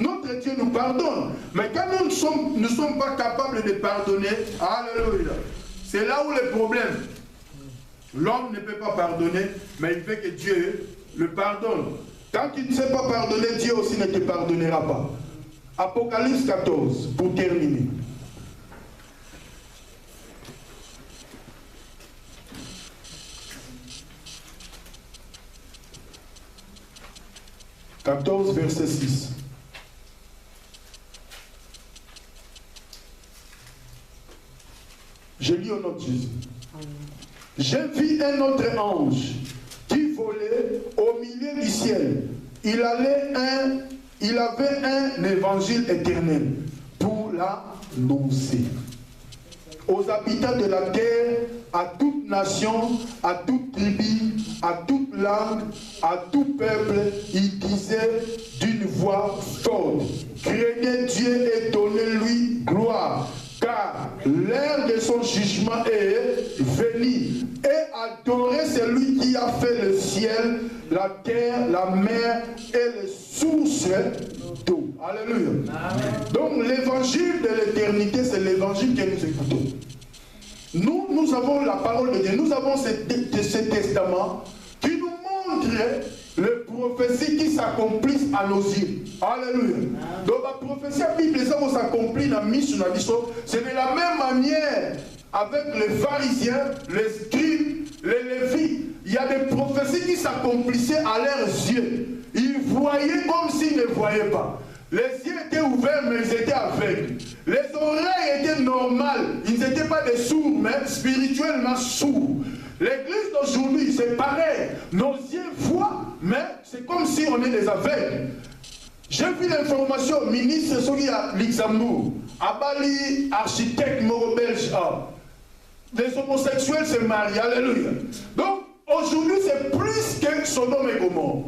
notre Dieu nous pardonne. Mais quand nous ne sommes pas capables de pardonner, alléluia, c'est là où le problème. L'homme ne peut pas pardonner, mais il veut que Dieu le pardonne. Quand tu ne sais pas pardonner, Dieu aussi ne te pardonnera pas. Apocalypse 14, pour terminer. « 14, verset 6. Je lis au nom de Jésus. J'ai vu un autre ange qui volait au milieu du ciel. Il avait un évangile éternel pour l'annoncer aux habitants de la terre, à toute nation, à toute tribu, à toute langue, à tout peuple. Il disait d'une voix forte: craignez Dieu et donnez-lui gloire, car l'heure de son jugement est venue, et adorez celui qui a fait le ciel, la terre, la mer et les sources d'eau. Alléluia. Amen. Donc l'évangile de l'éternité, c'est l'évangile que nous écoutons. Nous avons la parole de Dieu, nous avons ce testament qui nous montre les prophéties qui s'accomplissent à nos yeux. Alléluia. Donc la prophétie biblique, ça va s'accomplir dans mission. C'est de la même manière avec les pharisiens, les scribes, les lévites. Il y a des prophéties qui s'accomplissaient à leurs yeux. Ils voyaient comme s'ils ne voyaient pas. Les yeux étaient ouverts, mais ils étaient aveugles. Les oreilles étaient normales. Ils n'étaient pas des sourds, mais spirituellement sourds. L'église d'aujourd'hui, c'est pareil. Nos yeux voient, mais c'est comme si on est des aveugles. J'ai vu l'information, ministre Sogi à Luxembourg, à Bali, architecte moro-belge. Les homosexuels se marient. Alléluia. Donc, aujourd'hui, c'est plus que Sodome et Gomorrhe.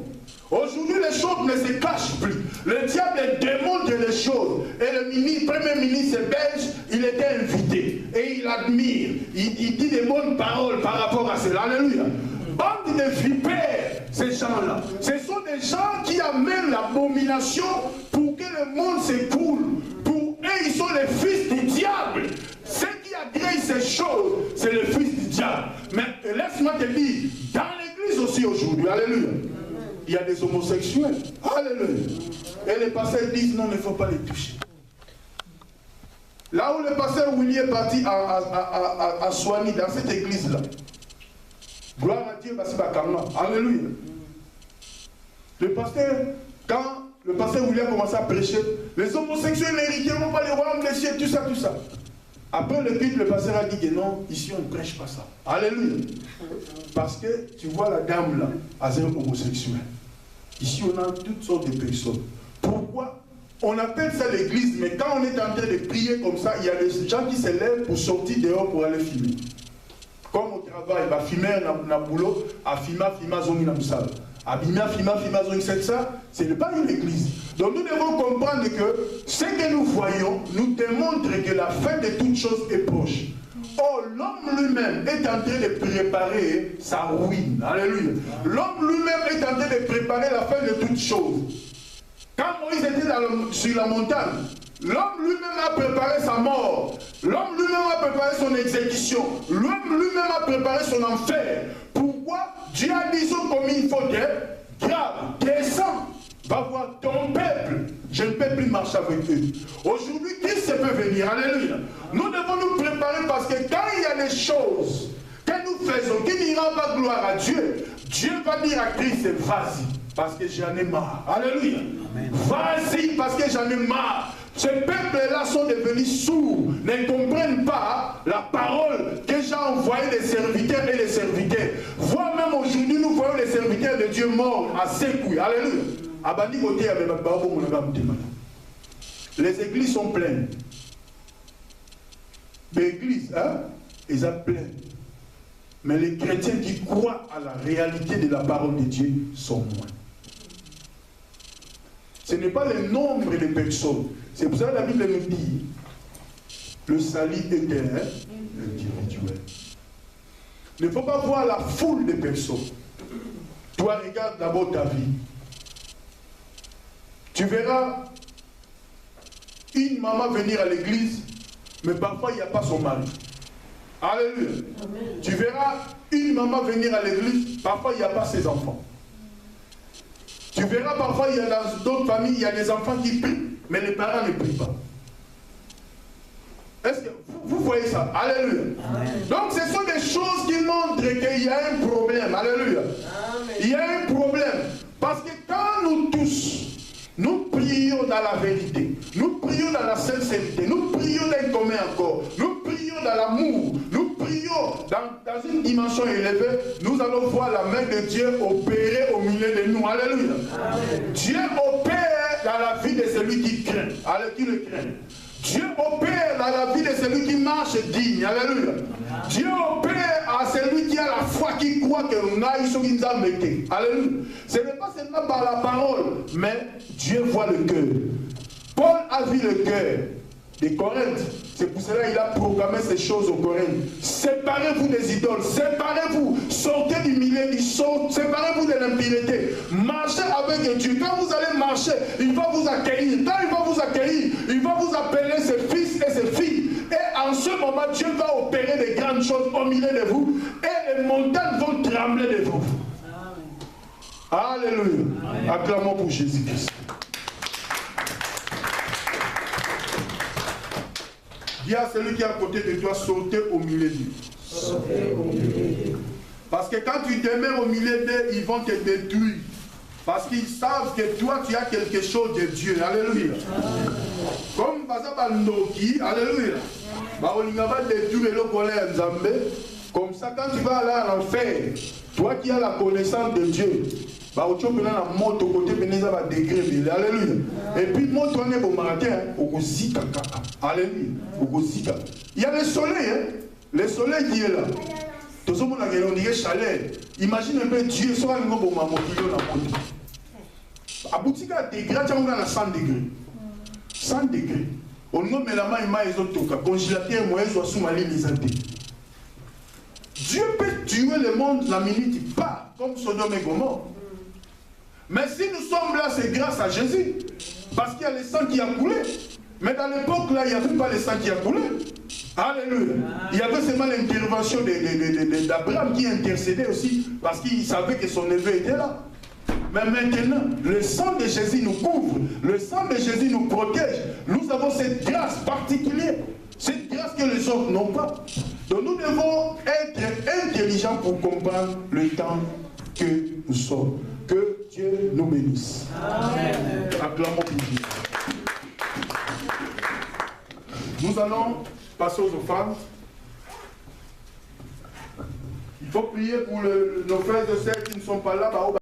Aujourd'hui, les choses ne se cachent plus. Le diable démontre les choses. Et le premier ministre belge, il était invité. Et il admire. Il dit des bonnes paroles par rapport à cela. Alléluia. Bande de vipères, ces gens-là. Ce sont des gens qui amènent l'abomination pour que le monde s'écoule. Pour eux, ils sont les fils du diable. Ceux qui agréent ces choses, c'est les fils du diable. Mais laisse-moi te dire, dans l'église aussi aujourd'hui, alléluia, il y a des homosexuels. Alléluia. Et les pasteurs disent non, il ne faut pas les toucher. Là où le pasteur Willy est parti à Soigny, dans cette église-là, gloire à Dieu, alléluia. Le pasteur, quand le pasteur Willy a commencé à prêcher, les homosexuels n'hériteront pas les royaumes des cieux, tout ça, tout ça. Après le culte, le pasteur a dit que non, ici on ne prêche pas ça. Alléluia. Parce que tu vois la dame là, elle est homosexuelle. Ici on a toutes sortes de personnes. Pourquoi? On appelle ça l'église, mais quand on est en train de prier comme ça, il y a des gens qui se lèvent pour sortir dehors pour aller filmer. Comme au travail, bah filmer na boulot, à filmer zongi na musala. À filmer zongi ça, ce n'est pas une église. Donc nous devons comprendre que ce que nous voyons nous démontre que la fin de toutes choses est proche. Or, l'homme lui-même est en train de préparer sa ruine. Alléluia. L'homme lui-même est en train de préparer la fin de toutes choses. Quand Moïse était sur la montagne, l'homme lui-même a préparé sa mort. L'homme lui-même a préparé son exécution. L'homme lui-même a préparé son enfer. Pourquoi? Dieu a dit comme il faut que grave, descends, va voir ton peuple. Je ne peux plus marcher avec eux. Aujourd'hui, Christ peut venir. Alléluia. Nous devons nous préparer parce que quand il y a des choses que nous faisons qui n'iront pas gloire à Dieu, Dieu va dire à Christ, vas-y, parce que j'en ai marre. Alléluia. Vas-y, parce que j'en ai marre. Ces peuples-là sont devenus sourds, ne comprennent pas la parole que j'ai envoyée des serviteurs et des serviteurs. Voire même aujourd'hui, nous voyons les serviteurs de Dieu morts à Sékou. Alléluia. Les églises sont pleines. Les églises, elles sont pleines. Mais les chrétiens qui croient à la réalité de la parole de Dieu sont moins. Ce n'est pas le nombre de personnes. C'est pour ça que la Bible nous dit le salut est individuel. Il ne faut pas voir la foule de personnes. Toi, regarde d'abord ta vie. Tu verras une maman venir à l'église, mais parfois il n'y a pas son mari. Alléluia. Amen. Tu verras une maman venir à l'église, parfois il n'y a pas ses enfants. Tu verras parfois, il y a dans d'autres familles, il y a des enfants qui prient, mais les parents ne prient pas. Est-ce que vous voyez ça? Alléluia. Amen. Donc ce sont des choses qui montrent qu'il y a un problème. Alléluia. Amen. Il y a un problème. Parce que quand nous tous, nous prions dans la vérité, nous prions dans la sincérité, nous prions d'un commun accord, nous prions dans l'amour, nous prions dans une dimension élevée, nous allons voir la main de Dieu opérer au milieu de nous. Alléluia. Amen. Dieu opère dans la vie de celui qui craint, qui le craint. Dieu opère dans la vie de celui qui marche digne. Alléluia. Amen. Dieu opère à celui qui a la foi, qui croit que nous avons été. Alléluia. Ce n'est pas seulement par la parole, mais Dieu voit le cœur. Paul a vu le cœur des Corinthes. C'est pour cela qu'il a proclamé ces choses aux Corinthes. Séparez-vous des idoles, séparez-vous, sortez du milieu du sang, séparez-vous de l'impureté. Marchez avec Dieu. Quand vous allez marcher, il va vous accueillir. Quand il va vous accueillir, il va vous appeler ses fils et ses filles. Et en ce moment, Dieu va opérer de grandes choses au milieu de vous. Et les montagnes vont trembler de vous. Alléluia. Acclamons pour Jésus-Christ. Dis à celui qui est à côté de toi, sautez au milieu d'eux. Parce que quand tu demeures au milieu d'eux, ils vont te détruire. Parce qu'ils savent que toi, tu as quelque chose de Dieu. Alléluia. Comme par exemple, Noki, alléluia. Comme ça, quand tu vas aller en enfer, toi qui as la connaissance de Dieu, alléluia. Et puis moi tu es au matin alléluia. Il y a le soleil, hein? Le soleil qui est là. Tout le monde a dit chaleur. Imagine un peu Dieu soit un peu à boutique à degré, tu as 100 degrés. 100 degrés. On nomme la main et congélateur moyen soit sous ma ligne. Dieu peut tuer le monde la minute, pas comme Sodome et Gomorrhe. Mais si nous sommes là, c'est grâce à Jésus. Parce qu'il y a le sang qui a coulé. Mais dans l'époque là, il n'y avait pas le sang qui a coulé. Alléluia. Il y avait seulement l'intervention d'Abraham qui intercédait aussi. Parce qu'il savait que son neveu était là. Mais maintenant, le sang de Jésus nous couvre. Le sang de Jésus nous protège. Nous avons cette grâce particulière. Cette grâce que les autres n'ont pas. Donc nous devons être intelligents pour comprendre le temps que nous sommes. Que Dieu nous bénisse. Amen. Acclamons pour Dieu. Nous allons passer aux offrandes. Il faut prier pour nos frères et sœurs qui ne sont pas là.